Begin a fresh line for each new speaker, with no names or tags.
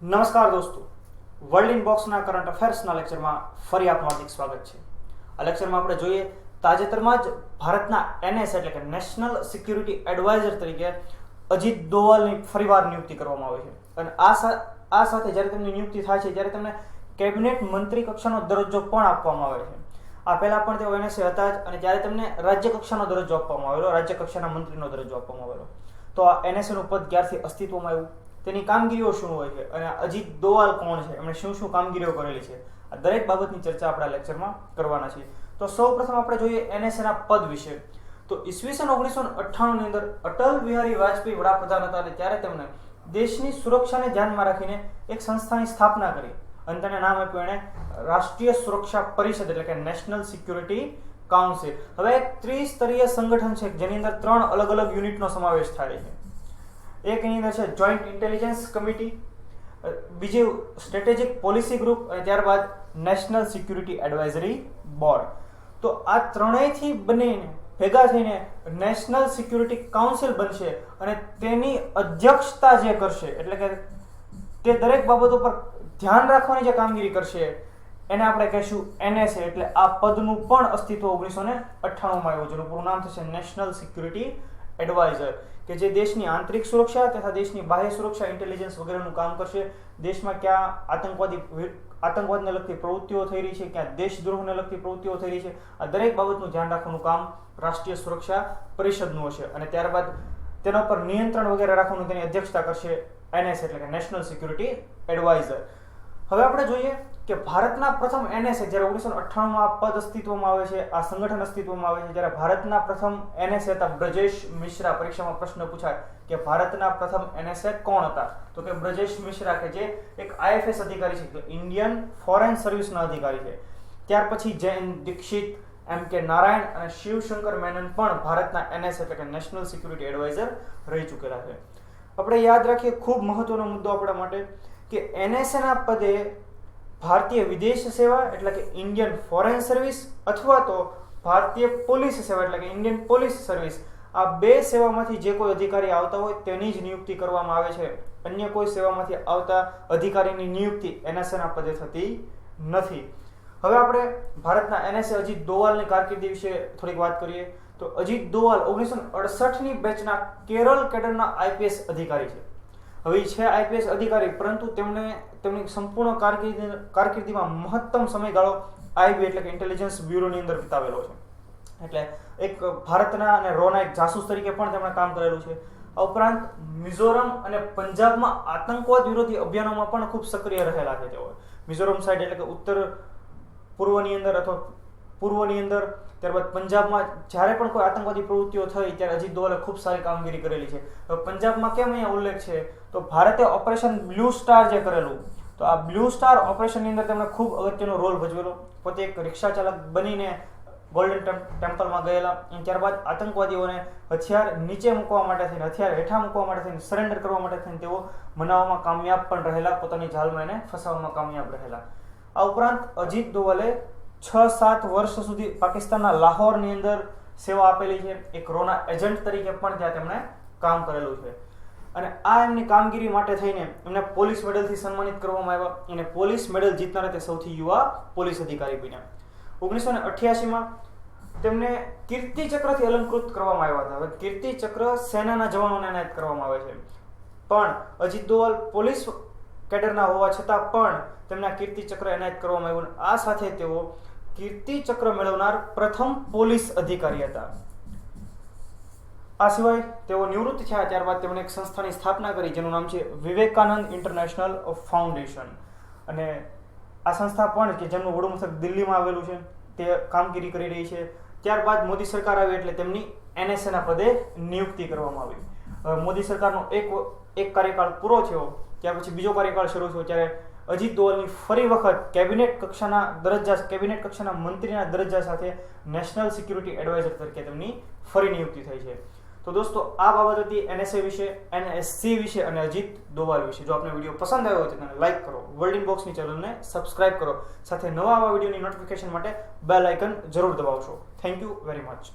નમસ્કાર દોસ્તો, world ઇનબોક્સના current અફેર્સના લેક્ચરમાં ફરી આપનું હાર્દિક સ્વાગત છે. આ લેક્ચરમાં આપણે જોઈએ તાજેતરમાં જ ભારતના એનએસ એટલે કે નેશનલ સિક્યુરિટી એડવાઇઝર તરીકે અજીત દોવલની ફરીવાર નિયુક્તિ કરવામાં આવી છે. અને આ સાથે જ્યારે તેમની નિયુક્તિ થાય છે ત્યારે તેમને કેબિનેટ મંત્રી કક્ષાનો દરજ્જો પણ આપવામાં આવે છે. આ પહેલા પણ તેઓ એનએસએ હતા જ અને ત્યારે તેમને રાજ્ય કક્ષાનો દરજ્જો આપવામાં આવેલો, રાજ્ય કક્ષાના મંત્રીનો દરજ્જો આપવામાં આવેલો. તો આ એનએસએનું પદ ક્યારથી અસ્તિત્વમાં આવ્યું, તેની કામગીરીઓ શું હોય છે અને અજીત દોવલ કોણ છે, એમણે શું શું કામગીરીઓ કરેલી છે, આ દરેક બાબતની ચર્ચા આપણા લેક્ચરમાં કરવાના છીએ. તો સૌપ્રથમ આપણે જોઈએ એનએસએના પદ વિશે. તો ઈસવીસન 1998 ની અંદર અટલ બિહારી વાજપેયી વડાપ્રધાન હતા અને ત્યારે તેમણે દેશની સુરક્ષાને ધ્યાનમાં રાખીને એક સંસ્થાની સ્થાપના કરી અને તેને નામ આપ્યું એણે રાષ્ટ્રીય સુરક્ષા પરિષદ એટલે કે નેશનલ સિક્યુરિટી કાઉન્સિલ. હવે એક ત્રિસ્તરીય સંગઠન છે જેની અંદર 3 અલગ અલગ યુનિટનો સમાવેશ થાય છે. એક એની અંદર છે જોઈન્ટ ઇન્ટેલિજન્સ કમિટી, બીજું સ્ટ્રેટેજિક પોલિસી ગ્રુપ અને ત્યારબાદ નેશનલ સિક્યુરિટી એડવાઇઝરી બોર્ડ. તો આ ત્રણેયથી બનીને ભેગા થઈને નેશનલ સિક્યુરિટી કાઉન્સિલ બનશે અને તેની અધ્યક્ષતા જે કરશે એટલે કે તે દરેક બાબતો પર ધ્યાન રાખવાની જે કામગીરી કરશે એને આપણે કહીશું એનએસએ. એટલે આ પદનું પણ અસ્તિત્વ 1998 માં આવ્યું, જેનું પૂરું નામ થશે નેશનલ સિક્યુરિટી એડવાઇઝર, કે જે દેશની આંતરિક સુરક્ષા તથા દેશની બાહ્ય સુરક્ષા, ઇન્ટેલિજન્સ વગેરેનું કામ કરશે. દેશમાં ક્યાં આતંકવાદને લગતી પ્રવૃત્તિઓ થઈ રહી છે, ક્યાં દેશદ્રોહને લગતી પ્રવૃત્તિઓ થઈ રહી છે, આ દરેક બાબતનું ધ્યાન રાખવાનું કામ રાષ્ટ્રીય સુરક્ષા પરિષદનું હશે. અને ત્યારબાદ તેના પર નિયંત્રણ વગેરે રાખવાનું તેની અધ્યક્ષતા કરશે એનએસ એટલે કે નેશનલ સિક્યુરિટી એડવાઇઝર. હવે આપણે જોઈએ કે ભારતના પ્રથમ એનએસએ જ્યારે 1998 માં આ પદ અસ્તિત્વમાં આવે છે, આ સંગઠન અસ્તિત્વમાં આવે છે, જ્યારે ભારતના પ્રથમ એનએસએ હતા બ્રજેશ મિશ્રા. પરીક્ષામાં પ્રશ્ન પૂછાય કે ભારતના પ્રથમ એનએસએ કોણ હતા, તો કે બ્રજેશ મિશ્રા, કે જે એક આઈએફએસ અધિકારી છે, ઇન્ડિયન ફોરેન સર્વિસના અધિકારી છે. ત્યાર પછી જૈન દીક્ષિત, એમ કે નારાયણ અને શિવશંકર મેનન પણ ભારતના એનએસ એટલે કે નેશનલ સિક્યુરિટી એડવાઇઝર રહી ચૂકેલા છે. આપણે યાદ રાખીએ, ખૂબ મહત્વનો મુદ્દો આપણા માટે, કે એનએસએના પદે ભારતીય વિદેશ સેવા એટલે કે ઇન્ડિયન ફોરેન સર્વિસ અથવા તો ભારતીય પોલીસ સેવા એટલે કે ઇન્ડિયન પોલીસ સર્વિસ, આ બે સેવામાંથી જે કોઈ અધિકારી આવતા હોય તેની જ નિયુક્તિ કરવામાં આવે છે. અન્ય કોઈ સેવામાંથી આવતા અધિકારીની નિયુક્તિ એનએસએના પદે થતી નથી. હવે આપણે ભારતના એનએસએ અજીત દોવલની કારકિર્દી વિશે થોડીક વાત કરીએ. તો અજીત દોવલ 1968 ની બેચના કેરળ કેડરના આઈપીએસ અધિકારી છે. હવે છે આઈપીએસ અધિકારી, પરંતુ તેમની સંપૂર્ણ કારકિર્દીમાં મહત્તમ સમયગાળો આઈબી એટલે કે ઇન્ટેલિજન્સ બ્યુરોની અંદર વિતાવેલો છે. એટલે એક ભારતના અને રોના એક જાસૂસ તરીકે પણ તેમણે કામ કરેલું છે. આ ઉપરાંત મિઝોરમ અને પંજાબમાં આતંકવાદ વિરોધી અભિયાનોમાં પણ ખૂબ સક્રિય રહેલા છે તેઓ. મિઝોરમ સાઇડ એટલે કે ઉત્તર પૂર્વની અંદર અથવા પૂર્વની અંદર, ત્યારબાદ પંજાબમાં જ્યારે પણ કોઈ આતંકવાદી પ્રવૃત્તિઓ થઈ ત્યારે અજીત દોવલે ખૂબ સારી કામગીરી કરેલી છે. પંજાબમાં કેમ અહીંયા ઉલ્લેખ છે, તો ભારતે ઓપરેશન બ્લુ સ્ટાર જે કરેલું, તો આ બ્લુ સ્ટાર ઓપરેશનની અંદર તેમણે ખૂબ અગત્યનો રોલ ભજવેલો. પોતે એક રિક્ષા ચાલક બનીને ગોલ્ડન ટેમ્પલમાં ગયેલા, ત્યારબાદ આતંકવાદીઓને હથિયાર નીચે મૂકવા માટે થઈને, હથિયાર હેઠા મૂકવા માટે થઈને, સરેન્ડર કરવા માટે થઈને તેઓ મનાવવામાં કામયાબ પણ રહેલા, પોતાની જાળમાં એને ફસાવવામાં કામયાબ રહેલા. આ ઉપરાંત અજીત દોવલે 6-7 વર્ષ સુધી પાકિસ્તાનના લાહોરની અંદર સેવા આપેલી છે. એક રોના એજન્ટ તરીકે પણ ત્યાં તેમણે કામ કરેલું છે. અને આ એમની કામગીરી માટે થઈને એમને પોલીસ મેડલથી સન્માનિત કરવામાં આવ્યા અને પોલીસ મેડલ જીતનારા તે સૌથી યુવા પોલીસ અધિકારી બન્યા. 1988 માં તેમને કીર્તિ ચક્રથી અલંકૃત કરવામાં આવ્યા હતા. હવે કીર્તિ ચક્ર સેનાના જવાનોને એનાયત કરવામાં આવે છે, પણ અજીત દોવલ પોલીસ કેડરના હોવા છતાં પણ તેમને કીર્તિ ચક્ર એનાયત કરવામાં આવ્યું. આ સાથે તેઓ કીર્તિ ચક્ર મેળવનાર પ્રથમ પોલીસ અધિકારી હતા. આ સિવાય તેઓ નિવૃત્ત થયા ત્યારબાદ તેમણે એક સંસ્થાની સ્થાપના કરી જેનું નામ છે વિવેકાનંદ ઇન્ટરનેશનલ ફાઉન્ડેશન. અને આ સંસ્થા પણ કે જેમનું વડું મથક દિલ્હીમાં આવેલું છે તે કામગીરી કરી રહી છે. ત્યારબાદ મોદી સરકાર આવી એટલે તેમની એનએસએના પદે નિયુક્તિ કરવામાં આવી. હવે મોદી સરકારનો એક કાર્યકાળ પૂરો થયો, ત્યાર પછી બીજો કાર્યકાળ શરૂ થયો, ત્યારે અજીત દોવલની ફરી વખત કેબિનેટ કક્ષાના મંત્રીના દરજ્જા સાથે નેશનલ સિક્યુરિટી એડવાઇઝર તરીકે તેમની ફરી નિયુક્તિ થઈ છે. તો દોસ્તો, આ બાબત હતી એનએસએ વિશે, એનએસસી વિશે અને અજીત દોવલ વિશે. જો આપને વિડીયો પસંદ આવ્યો હોય તો તેને લાઈક કરો, વર્લ્ડ ઇનબોક્સની ચેનલને સબસ્ક્રાઇબ કરો, સાથે નવા આવા વિડીયોની નોટિફિકેશન માટે બેલ આઇકન જરૂર દબાવશો. Thank you very much.